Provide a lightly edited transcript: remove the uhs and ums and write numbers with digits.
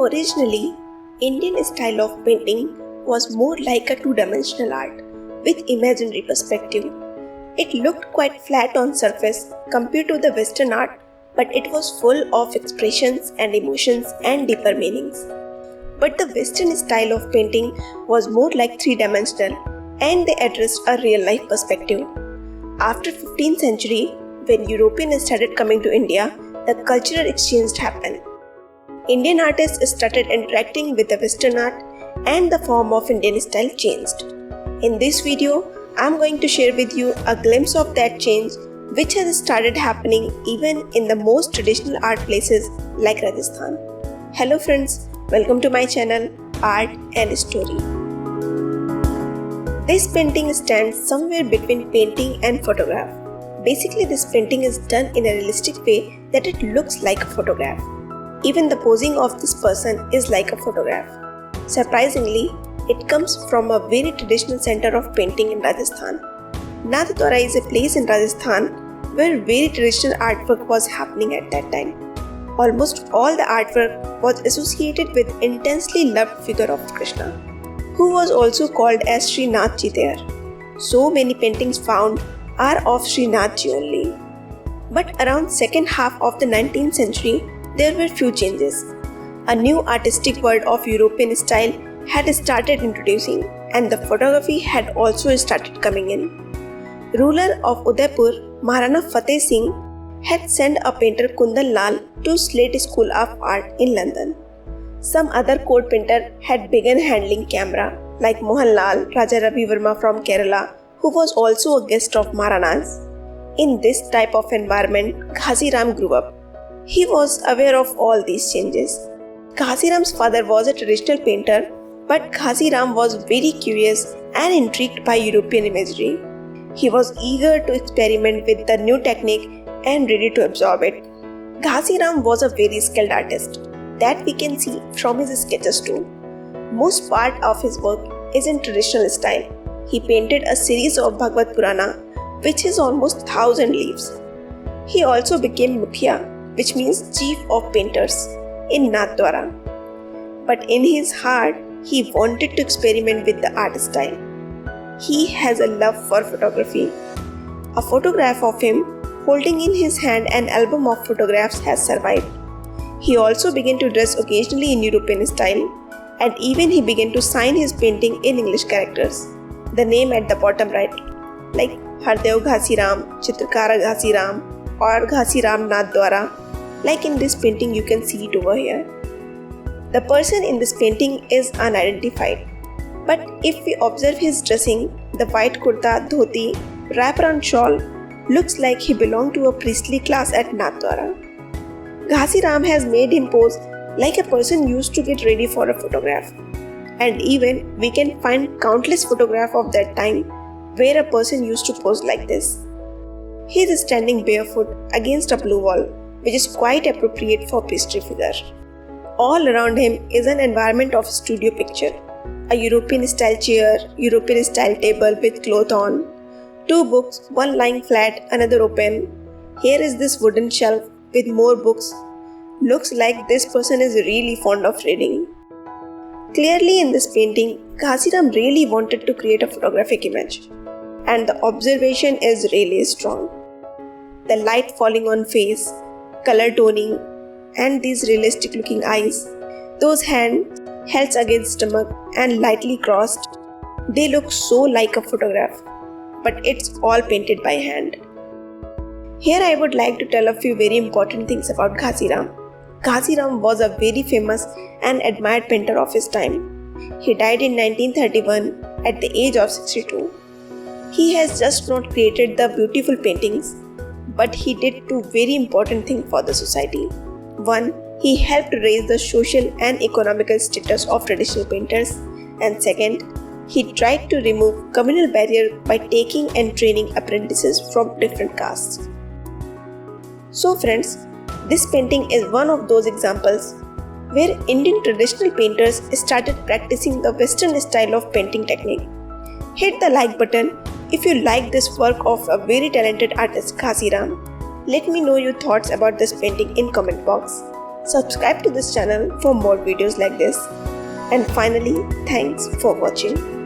Originally, Indian style of painting was more like a two-dimensional art with imaginary perspective. It looked quite flat on surface compared to the Western art, but it was full of expressions and emotions and deeper meanings. But the Western style of painting was more like three-dimensional and they addressed a real-life perspective. After 15th century, when Europeans started coming to India, the cultural exchange happened. Indian artists started interacting with the Western art and the form of Indian style changed. In this video, I am going to share with you a glimpse of that change which has started happening even in the most traditional art places like Rajasthan. Hello friends, welcome to my channel Art and Story. This painting stands somewhere between painting and photograph. Basically, this painting is done in a realistic way that it looks like a photograph. Even the posing of this person is like a photograph. Surprisingly, it comes from a very traditional center of painting in Rajasthan. Nathdwara is a place in Rajasthan where very traditional artwork was happening at that time. Almost all the artwork was associated with intensely loved figure of Krishna, who was also called as Shri there. So many paintings found are of Shri only. But around second half of the 19th century, there were few changes. A new artistic world of European style had started introducing and the photography had also started coming in. Ruler of Udaipur, Maharana Fateh Singh, had sent a painter Kundan Lal to Slate School of Art in London. Some other court painter had begun handling camera like Mohanlal, Raja Ravi Verma from Kerala, who was also a guest of Maharanas. In this type of environment, Ghasiram grew up. He was aware of all these changes. Ghasiram's father was a traditional painter, but Ghasiram was very curious and intrigued by European imagery. He was eager to experiment with the new technique and ready to absorb it. Ghasiram was a very skilled artist that we can see from his sketches too. Most part of his work is in traditional style. He painted a series of Bhagavad Purana, which is almost 1,000 leaves. He also became Mukhya, which means chief of painters, in Nathdwara. But in his heart, he wanted to experiment with the art style. He has a love for photography. A photograph of him holding in his hand an album of photographs has survived. He also began to dress occasionally in European style, and even he began to sign his painting in English characters. The name at the bottom right, like Hardev Ghasiram, Chitrakala Ghasiram, or Ghasiram Nathdwara, like in this painting you can see it over here. The person in this painting is unidentified, but if we observe his dressing, the white kurta, dhoti, wraparound shawl looks like he belonged to a priestly class at Nathdwara. Ghasiram has made him pose like a person used to get ready for a photograph. And even we can find countless photographs of that time where a person used to pose like this. He is standing barefoot against a blue wall, which is quite appropriate for priestly figure. All around him is an environment of studio picture. A European style chair, European style table with cloth on, two books, one lying flat, another open. Here is this wooden shelf with more books. Looks like this person is really fond of reading. Clearly in this painting, Ghasiram really wanted to create a photographic image. And the observation is really strong. The light falling on face, color toning, and these realistic looking eyes. Those hands held against stomach and lightly crossed. They look so like a photograph. But it's all painted by hand. Here I would like to tell a few very important things about Ghasiram. Ghasiram was a very famous and admired painter of his time. He died in 1931 at the age of 62. He has just not created the beautiful paintings, but he did two very important things for the society. One, he helped raise the social and economical status of traditional painters, and second, he tried to remove communal barrier by taking and training apprentices from different castes. So friends, this painting is one of those examples where Indian traditional painters started practicing the Western style of painting technique. Hit the like button if you like this work of a very talented artist Ghasiram. Let me know your thoughts about this painting in comment box. Subscribe to this channel for more videos like this. And finally, thanks for watching.